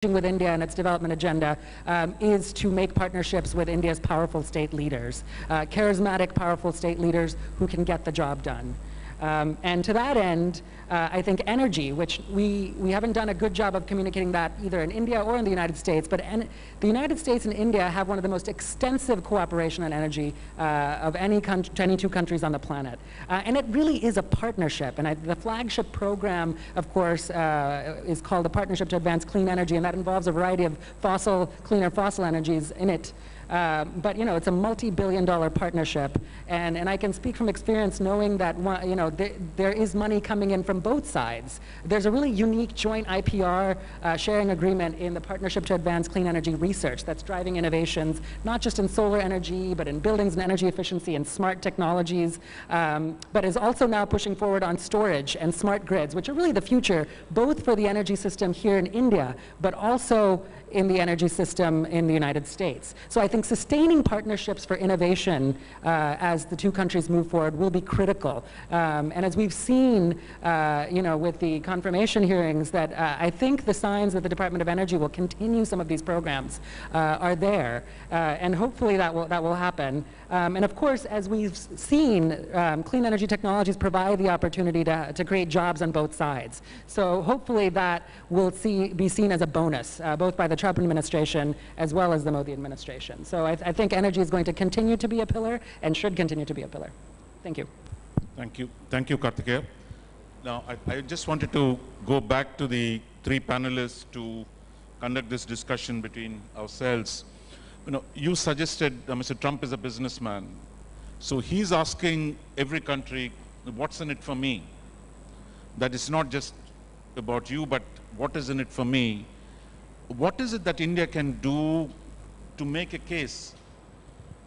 with India and its development agenda is to make partnerships with India's powerful state leaders, charismatic, powerful state leaders who can get the job done. And to that end, I think energy, which we haven't done a good job of communicating that either in India or in the United States, but the United States and India have one of the most extensive cooperation on energy of any two countries on the planet. And it really is a partnership. And the flagship program, of course, is called the Partnership to Advance Clean Energy, and that involves a variety of cleaner fossil energies in it. But it's a multi-billion-dollar partnership, and I can speak from experience knowing that there is money coming in from both sides. There's a really unique joint I&PR sharing agreement in the Partnership to Advance Clean Energy Research that's driving innovations, not just in solar energy, but in buildings and energy efficiency and smart technologies, but is also now pushing forward on storage and smart grids, which are really the future, both for the energy system here in India, but also in the energy system in the United States. So I think sustaining partnerships for innovation as the two countries move forward will be critical. And as we've seen, with the confirmation hearings, that I think the signs that the Department of Energy will continue some of these programs are there, and hopefully that will happen. And of course, as we've seen, clean energy technologies provide the opportunity to create jobs on both sides. So hopefully that will be seen as a bonus, both by the Trump administration as well as the Modi administration. So I think energy is going to continue to be a pillar and should continue to be a pillar. Thank you. Thank you. Thank you, Karthikeya. Now, I just wanted to go back to the three panelists to conduct this discussion between ourselves. You suggested Mr. Trump is a businessman. So he's asking every country, what's in it for me? That is not just about you, but what is in it for me? What is it that India can do to make a case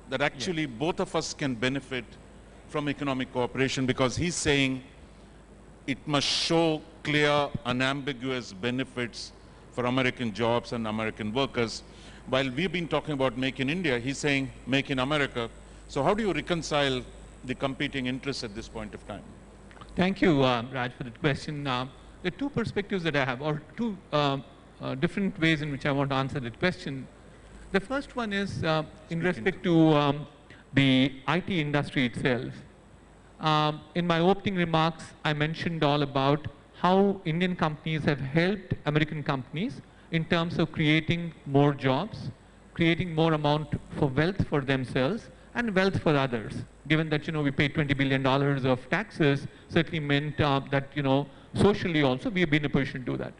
that actually both of us can benefit from economic cooperation? Because he's saying it must show clear, unambiguous benefits for American jobs and American workers. While we've been talking about Make in India, he's saying Make in America. So how do you reconcile the competing interests at this point of time? Thank you, Raj, for that question. There are two perspectives that I have, or two different ways in which I want to answer that question. The first one is in respect to the IT industry itself. In my opening remarks, I mentioned all about how Indian companies have helped American companies in terms of creating more jobs, creating more amount for wealth for themselves and wealth for others. Given that we paid $20 billion of taxes, certainly meant that socially also we have been in a position to do that.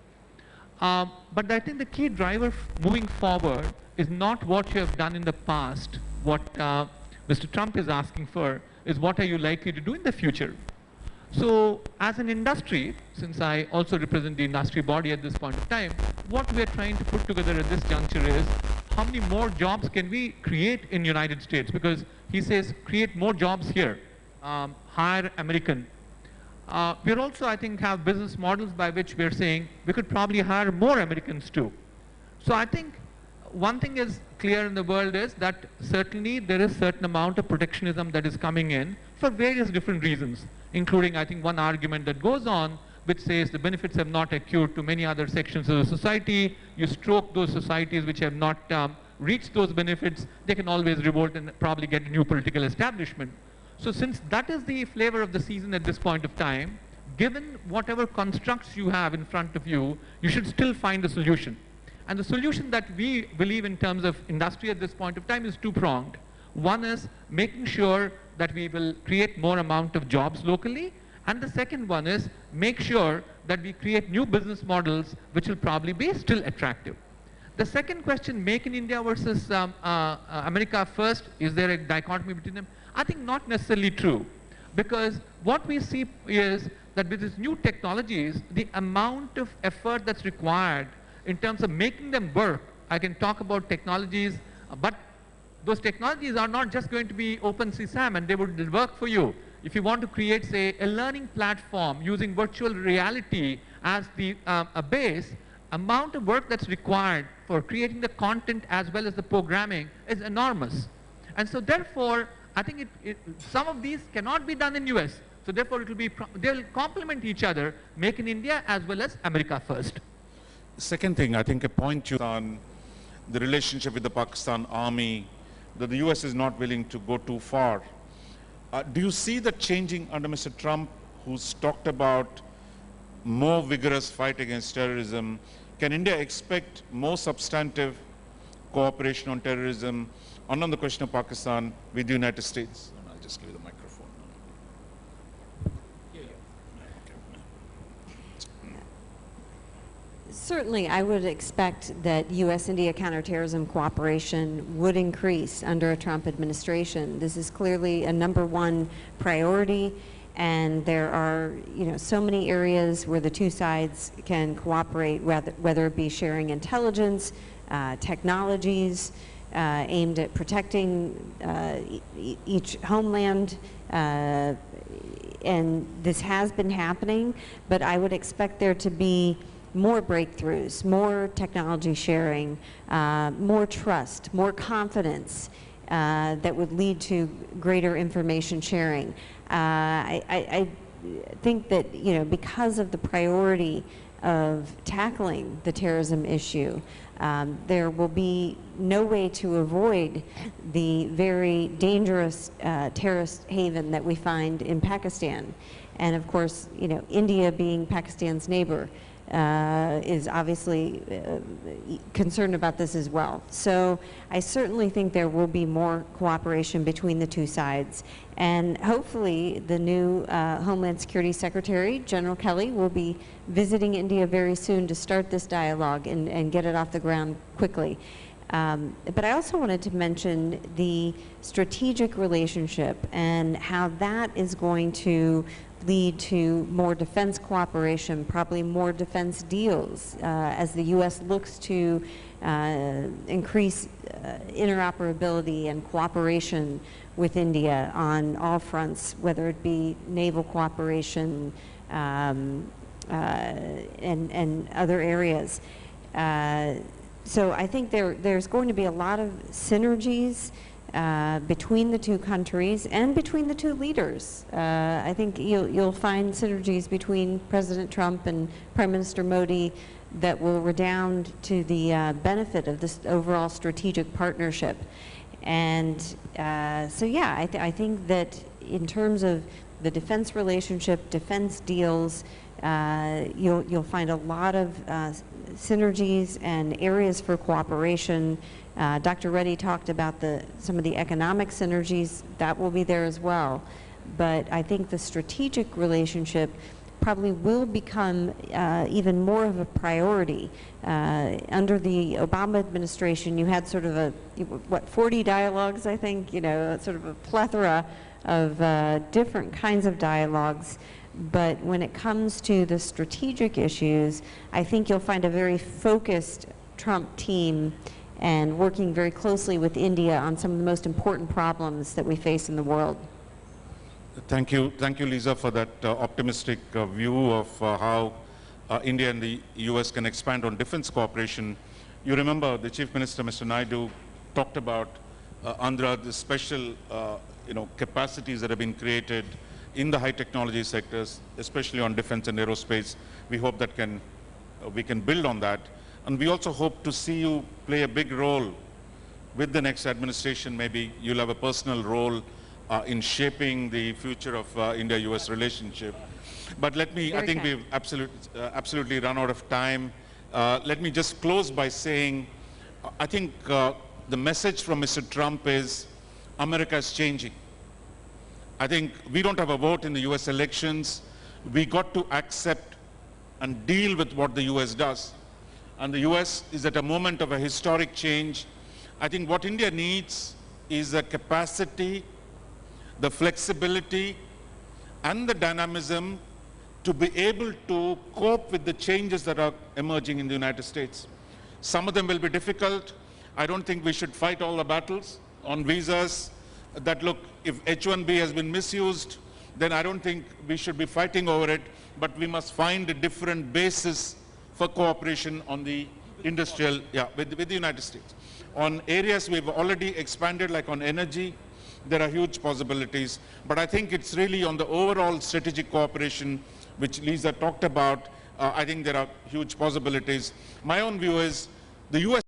But I think the key driver moving forward is not what you have done in the past. What Mr. Trump is asking for is what are you likely to do in the future. So as an industry, since I also represent the industry body at this point of time, what we are trying to put together at this juncture is how many more jobs can we create in United States? Because he says create more jobs here, hire American. We're also, I think, have business models by which we're saying we could probably hire more Americans too. So I think one thing is clear in the world is that certainly there is certain amount of protectionism that is coming in for various different reasons, including, I think, one argument that goes on which says the benefits have not accrued to many other sections of the society. You stroke those societies which have not reached those benefits, they can always revolt and probably get a new political establishment. So since that is the flavor of the season at this point of time, given whatever constructs you have in front of you, you should still find a solution. And the solution that we believe in terms of industry at this point of time is two-pronged. One is making sure that we will create more amount of jobs locally, and the second one is make sure that we create new business models which will probably be still attractive. The second question, Make in India versus America first, is there a dichotomy between them? I think not necessarily true, because what we see is that with these new technologies, the amount of effort that's required in terms of making them work, I can talk about technologies, but those technologies are not just going to be open CSAM and they would work for you. If you want to create, say, a learning platform using virtual reality as the base, amount of work that's required for creating the content as well as the programming is enormous. And so therefore, I think some of these cannot be done in US. So therefore, they'll complement each other, Make in India as well as America first. Second thing, I think a point on the relationship with the Pakistan army, that the US is not willing to go too far. Do you see that changing under Mr. Trump, who's talked about more vigorous fight against terrorism? Can India expect more substantive cooperation on terrorism, on the question of Pakistan with the United States? And I'll just give you the microphone. Certainly, I would expect that U.S.-India counterterrorism cooperation would increase under a Trump administration. This is clearly a #1 priority, and there are, so many areas where the two sides can cooperate, whether it be sharing intelligence, technologies aimed at protecting each homeland, and this has been happening, but I would expect there to be more breakthroughs, more technology sharing, more trust, more confidence that would lead to greater information sharing. I think that, because of the priority of tackling the terrorism issue, there will be no way to avoid the very dangerous terrorist haven that we find in Pakistan. And of course, India being Pakistan's neighbor, is obviously concerned about this as well. So I certainly think there will be more cooperation between the two sides. And hopefully the new Homeland Security Secretary, General Kelly, will be visiting India very soon to start this dialogue and get it off the ground quickly. But I also wanted to mention the strategic relationship and how that is going to lead to more defense cooperation, probably more defense deals, as the U.S. looks to increase interoperability and cooperation with India on all fronts, whether it be naval cooperation and other areas. So I think there's going to be a lot of synergies between the two countries and between the two leaders. I think you'll find synergies between President Trump and Prime Minister Modi that will redound to the benefit of this overall strategic partnership. And so yeah, I think that in terms of the defense relationship, defense deals, you'll find a lot of synergies and areas for cooperation. Dr. Reddy talked about some of the economic synergies that will be there as well. But I think the strategic relationship probably will become even more of a priority. Under the Obama administration, you had sort of 40 dialogues, I think, sort of a plethora of different kinds of dialogues. But when it comes to the strategic issues, I think you'll find a very focused Trump team and working very closely with India on some of the most important problems that we face in the world. Thank you, Lisa, for that optimistic view of how India and the US can expand on defense cooperation. You remember the Chief Minister, Mr. Naidu, talked about Andhra, the special capacities that have been created in the high technology sectors, especially on defense and aerospace. We hope that we can build on that. And we also hope to see you play a big role with the next administration. Maybe you'll have a personal role in shaping the future of India-US relationship. But I think we've absolutely run out of time. Let me just close by saying, I think the message from Mr. Trump is America is changing. I think we don't have a vote in the US elections. We got to accept and deal with what the US does. And the US is at a moment of a historic change. I think what India needs is the capacity, the flexibility, and the dynamism to be able to cope with the changes that are emerging in the United States. Some of them will be difficult. I don't think we should fight all the battles on visas. That look, if H-1B has been misused, then I don't think we should be fighting over it, but we must find a different basis for cooperation on the industrial, with the United States. On areas we've already expanded, like on energy, there are huge possibilities. But I think it's really on the overall strategic cooperation, which Lisa talked about, I think there are huge possibilities. My own view is the US